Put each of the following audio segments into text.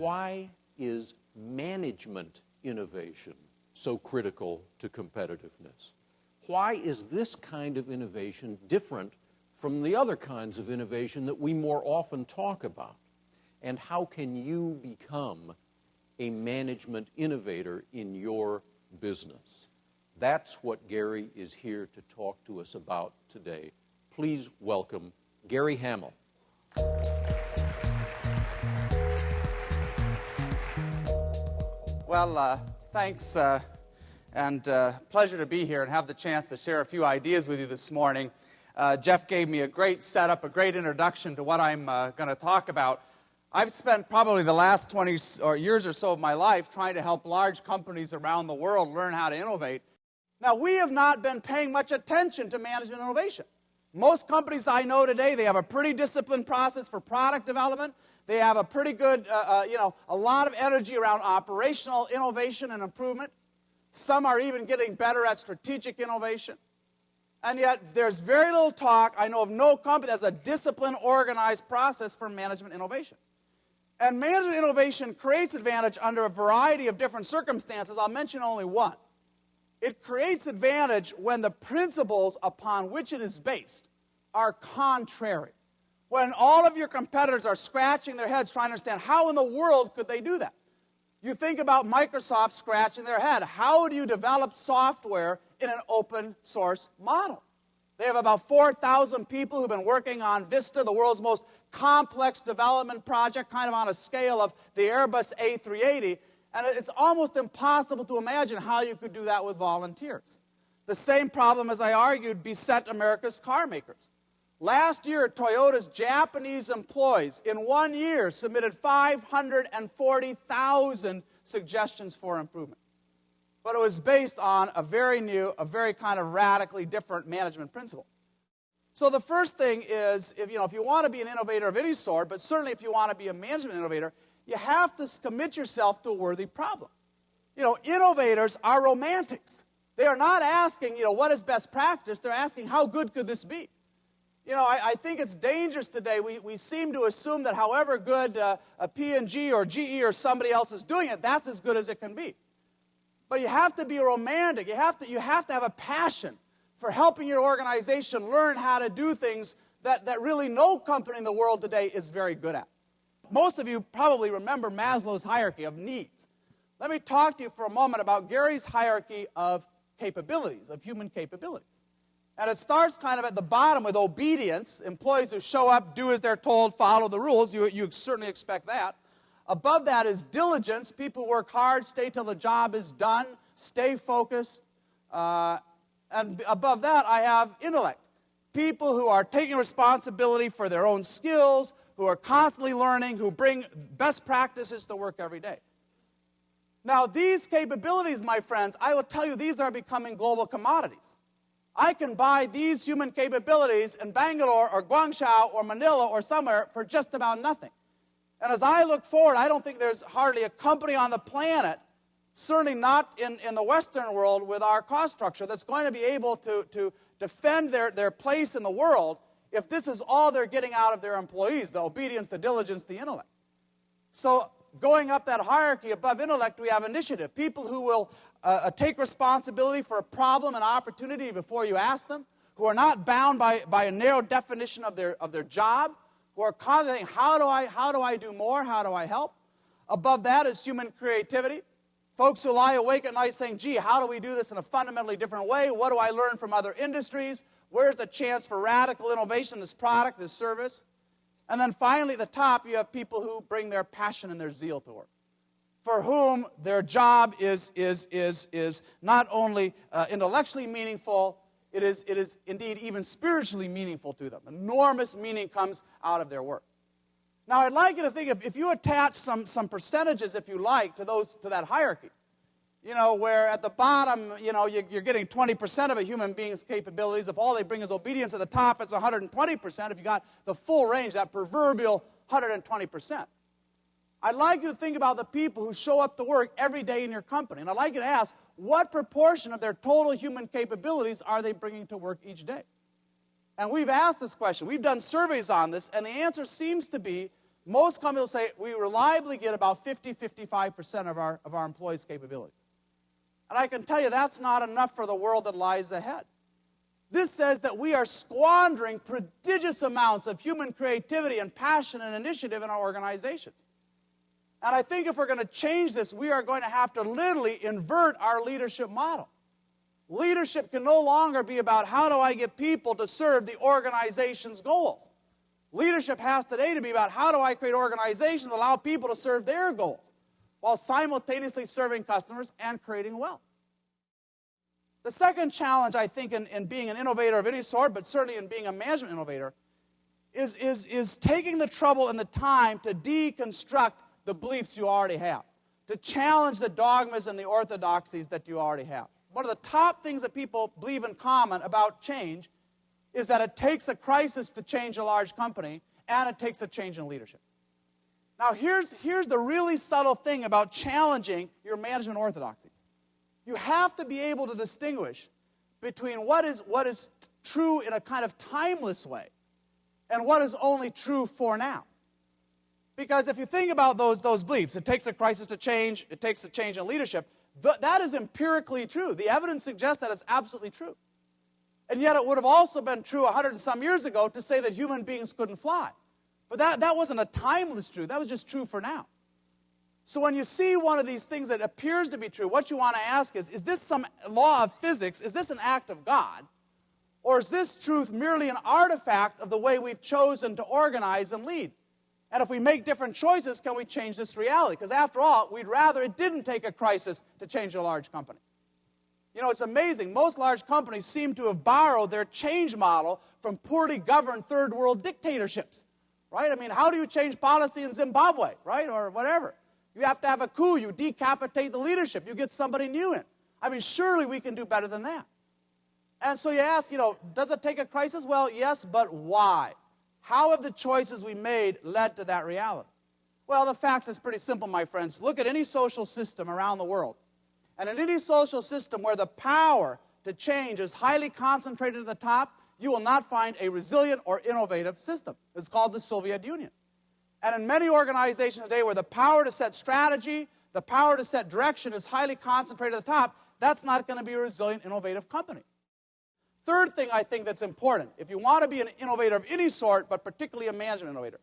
why is management innovation so critical to competitiveness? Why is this kind of innovation different from the other kinds of innovation that we more often talk about? And how can you become a management innovator in your business? That's what Gary is here to talk to us about today. Please welcome Gary Hamel. Well, thanks, and pleasure to be here and have the chance to share a few ideas with you this morning. Jeff gave me a great setup, a great introduction to what I'm going to talk about. I've spent probably the last 20 years or so of my life trying to help large companies around the world learn how to innovate. Now, we have not been paying much attention to management innovation. Most companies I know today, they have a pretty disciplined process for product development. They have a pretty good, a lot of energy around operational innovation and improvement. Some are even getting better at strategic innovation. And yet, there's very little talk. I know of no company that has a disciplined, organized process for management innovation. And management innovation creates advantage under a variety of different circumstances. I'll mention only one. It creates advantage when the principles upon which it is based are contrary. When all of your competitors are scratching their heads trying to understand how in the world could they do that. You think about Microsoft scratching their head. How do you develop software in an open source model? They have about 4,000 people who've been working on Vista, the world's most complex development project, kind of on a scale of the Airbus A380. And it's almost impossible to imagine how you could do that with volunteers. The same problem, as I argued, beset America's car makers. Last year, Toyota's Japanese employees, in 1 year, submitted 540,000 suggestions for improvement. But it was based on a very new, a very kind of radically different management principle. So the first thing is, if you want to be an innovator of any sort, but certainly if you want to be a management innovator, you have to commit yourself to a worthy problem. Innovators are romantics. They are not asking, what is best practice? They're asking, how good could this be? I think it's dangerous today. We seem to assume that however good a P&G or GE or somebody else is doing it, that's as good as it can be. But you have to be a romantic. You have to have a passion for helping your organization learn how to do things that really no company in the world today is very good at. Most of you probably remember Maslow's hierarchy of needs. Let me talk to you for a moment about Gary's hierarchy of capabilities, of human capabilities. And it starts kind of at the bottom with obedience, employees who show up, do as they're told, follow the rules. You certainly expect that. Above that is diligence, people who work hard, stay till the job is done, stay focused. And above that, I have intellect, people who are taking responsibility for their own skills, who are constantly learning, who bring best practices to work every day. Now, these capabilities, my friends, I will tell you, these are becoming global commodities. I can buy these human capabilities in Bangalore or Guangzhou or Manila or somewhere for just about nothing. And as I look forward, I don't think there's hardly a company on the planet, certainly not in the Western world with our cost structure, that's going to be able to defend their place in the world if this is all they're getting out of their employees, the obedience, the diligence, the intellect. So going up that hierarchy above intellect, we have initiative, people who will take responsibility for a problem and opportunity before you ask them, who are not bound by a narrow definition of their job, who are constantly thinking, how do I do more, how do I help? Above that is human creativity. Folks who lie awake at night saying, gee, how do we do this in a fundamentally different way? What do I learn from other industries? Where's the chance for radical innovation, this product, this service? And then finally, at the top, you have people who bring their passion and their zeal to work, for whom their job is not only intellectually meaningful, it is indeed even spiritually meaningful to them. Enormous meaning comes out of their work. Now, I'd like you to think if you attach some percentages, if you like, to that hierarchy, where at the bottom, you're getting 20% of a human being's capabilities. If all they bring is obedience, at the top, it's 120%. If you got the full range, that proverbial 120%. I'd like you to think about the people who show up to work every day in your company. And I'd like you to ask, what proportion of their total human capabilities are they bringing to work each day? And we've asked this question. We've done surveys on this, and the answer seems to be Most companies will say we reliably get about 50-55% of our employees' capabilities. And I can tell you that's not enough for the world that lies ahead. This says that we are squandering prodigious amounts of human creativity and passion and initiative in our organizations. And I think if we're going to change this, we are going to have to literally invert our leadership model. Leadership can no longer be about how do I get people to serve the organization's goals. Leadership has today to be about how do I create organizations that allow people to serve their goals while simultaneously serving customers and creating wealth. The second challenge, I think, in being an innovator of any sort, but certainly in being a management innovator, is taking the trouble and the time to deconstruct the beliefs you already have, to challenge the dogmas and the orthodoxies that you already have. One of the top things that people believe in common about change is that it takes a crisis to change a large company, and it takes a change in leadership. Now, here's the really subtle thing about challenging your management orthodoxies. You have to be able to distinguish between what is true in a kind of timeless way and what is only true for now. Because if you think about those beliefs, it takes a crisis to change, it takes a change in leadership, that is empirically true. The evidence suggests that it's absolutely true. And yet it would have also been true 100 and some years ago to say that human beings couldn't fly. But that wasn't a timeless truth. That was just true for now. So when you see one of these things that appears to be true, what you want to ask is this some law of physics? Is this an act of God? Or is this truth merely an artifact of the way we've chosen to organize and lead? And if we make different choices, can we change this reality? Because after all, we'd rather it didn't take a crisis to change a large company. You know, it's amazing. Most large companies seem to have borrowed their change model from poorly governed third world dictatorships, right? I mean, how do you change policy in Zimbabwe, right, or whatever? You have to have a coup. You decapitate the leadership. You get somebody new in. I mean, surely we can do better than that. And so you ask, does it take a crisis? Well, yes, but why? How have the choices we made led to that reality? Well, the fact is pretty simple, my friends. Look at any social system around the world. And in any social system where the power to change is highly concentrated at the top, you will not find a resilient or innovative system. It's called the Soviet Union. And in many organizations today where the power to set strategy, the power to set direction is highly concentrated at the top, that's not going to be a resilient, innovative company. Third thing I think that's important, if you want to be an innovator of any sort, but particularly a management innovator,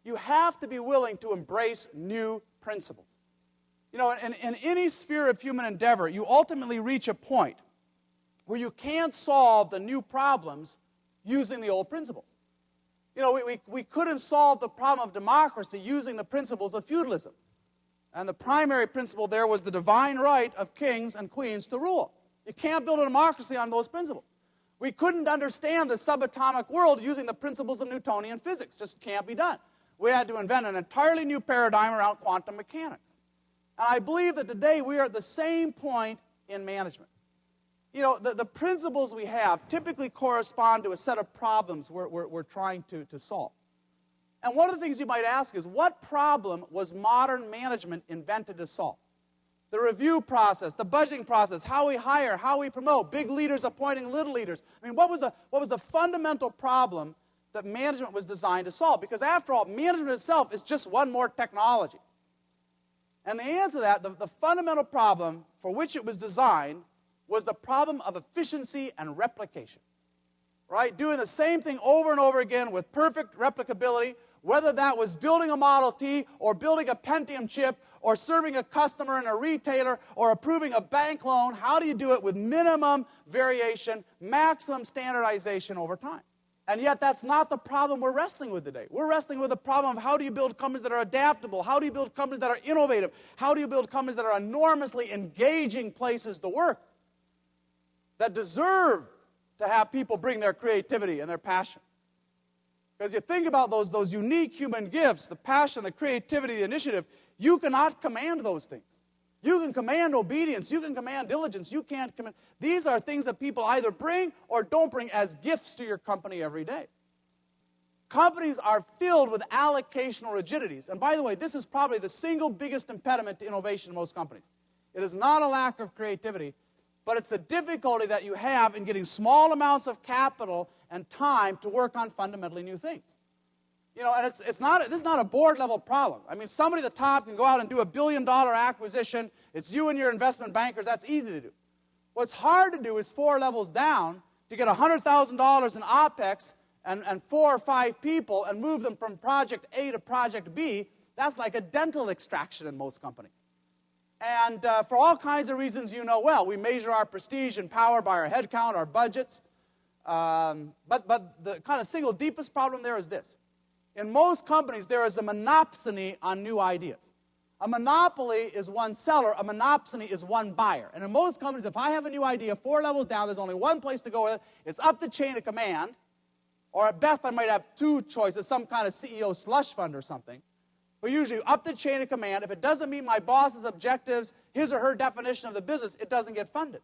you have to be willing to embrace new principles. In any sphere of human endeavor, you ultimately reach a point where you can't solve the new problems using the old principles. We couldn't solve the problem of democracy using the principles of feudalism. And the primary principle there was the divine right of kings and queens to rule. You can't build a democracy on those principles. We couldn't understand the subatomic world using the principles of Newtonian physics. Just can't be done. We had to invent an entirely new paradigm around quantum mechanics. And I believe that today we are at the same point in management. The principles we have typically correspond to a set of problems we're trying to solve. And one of the things you might ask is, what problem was modern management invented to solve? The review process, the budgeting process, how we hire, how we promote, big leaders appointing little leaders. I mean, what was the fundamental problem that management was designed to solve? Because after all, management itself is just one more technology. And the answer to that, the fundamental problem for which it was designed, was the problem of efficiency and replication. Right? Doing the same thing over and over again with perfect replicability, whether that was building a Model T or building a Pentium chip or serving a customer in a retailer or approving a bank loan. How do you do it with minimum variation, maximum standardization over time? And yet that's not the problem we're wrestling with today. We're wrestling with the problem of how do you build companies that are adaptable? How do you build companies that are innovative? How do you build companies that are enormously engaging places to work, that deserve to have people bring their creativity and their passion? Because you think about those unique human gifts, the passion, the creativity, the initiative, you cannot command those things. You can command obedience, you can command diligence, you can't command. These are things that people either bring or don't bring as gifts to your company every day. Companies are filled with allocational rigidities. And by the way, this is probably the single biggest impediment to innovation in most companies. It is not a lack of creativity, but it's the difficulty that you have in getting small amounts of capital and time to work on fundamentally new things. You know, and this is not a board level problem. I mean, somebody at the top can go out and do $1 billion acquisition. It's you and your investment bankers. That's easy to do. What's hard to do is 4 levels down to get $100,000 in OPEX and 4 or 5 people and move them from project A to project B. That's like a dental extraction in most companies. And for all kinds of reasons you know well, we measure our prestige and power by our headcount, our budgets. But the kind of single deepest problem there is this. In most companies, there is a monopsony on new ideas. A monopoly is one seller. A monopsony is one buyer. And in most companies, if I have a new idea 4 levels down, there's only one place to go with it. It's up the chain of command. Or at best, I might have 2 choices, some kind of CEO slush fund or something. But usually up the chain of command, if it doesn't meet my boss's objectives, his or her definition of the business, it doesn't get funded.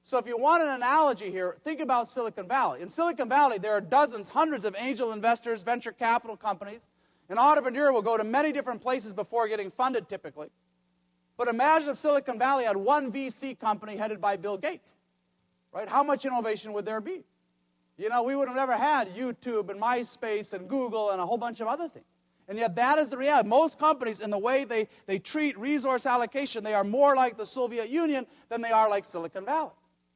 So if you want an analogy here, think about Silicon Valley. In Silicon Valley, there are dozens, hundreds of angel investors, venture capital companies. An entrepreneur will go to many different places before getting funded, typically. But imagine if Silicon Valley had one VC company headed by Bill Gates, right? How much innovation would there be? You know, we would have never had YouTube and MySpace and Google and a whole bunch of other things. And yet that is the reality. Most companies, in the way they treat resource allocation, they are more like the Soviet Union than they are like Silicon Valley.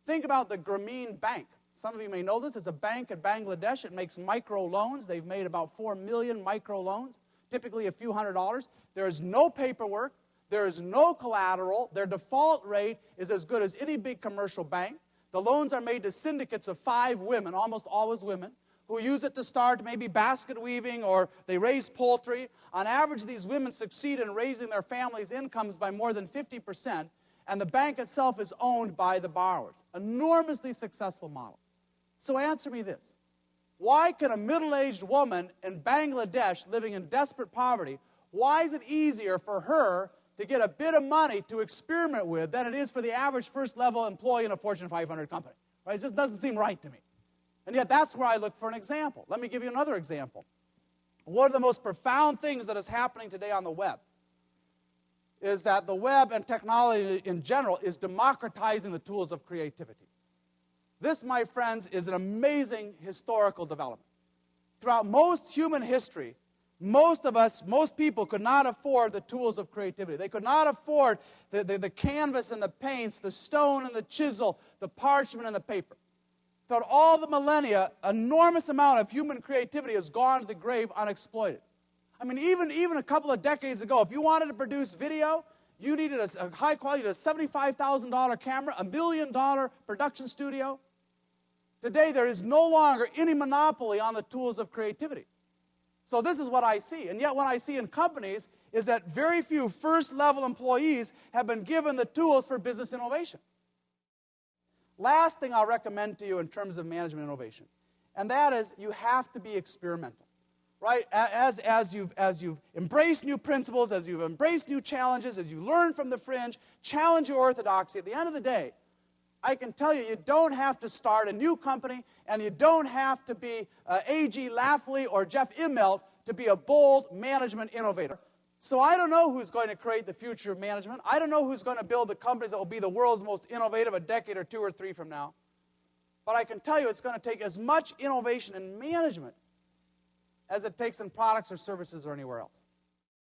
Think about the Grameen Bank. Some of you may know this. It's a bank in Bangladesh. It makes micro loans. They've made about 4 million micro loans, typically a few $100s. There is no paperwork. There is no collateral. Their default rate is as good as any big commercial bank. The loans are made to syndicates of 5 women, almost always women, who use it to start maybe basket weaving or they raise poultry. On average, these women succeed in raising their families' incomes by more than 50%. And the bank itself is owned by the borrowers. Enormously successful model. So answer me this. Why can a middle-aged woman in Bangladesh living in desperate poverty, why is it easier for her to get a bit of money to experiment with than it is for the average first-level employee in a Fortune 500 company? Right? It just doesn't seem right to me. And yet that's where I look for an example. Let me give you another example. One of the most profound things that is happening today on the web is that the web and technology in general is democratizing the tools of creativity. This, my friends, is an amazing historical development. Throughout most human history, most people could not afford the tools of creativity. They could not afford the canvas and the paints, the stone and the chisel, the parchment and the paper. Throughout all the millennia, an enormous amount of human creativity has gone to the grave unexploited. I mean, even a couple of decades ago, if you wanted to produce video, you needed a high quality, a $75,000 camera, $1 million production studio. Today, there is no longer any monopoly on the tools of creativity. So this is what I see. And yet what I see in companies is that very few first-level employees have been given the tools for business innovation. Last thing I'll recommend to you in terms of management innovation, and that is you have to be experimental. Right? As you've embraced new principles, as you've embraced new challenges, as you learn from the fringe, challenge your orthodoxy, at the end of the day, I can tell you, you don't have to start a new company, and you don't have to be A.G. Lafley or Jeff Immelt to be a bold management innovator. So I don't know who's going to create the future of management. I don't know who's going to build the companies that will be the world's most innovative a decade or 2 or 3 from now. But I can tell you it's going to take as much innovation in management as it takes in products or services or anywhere else.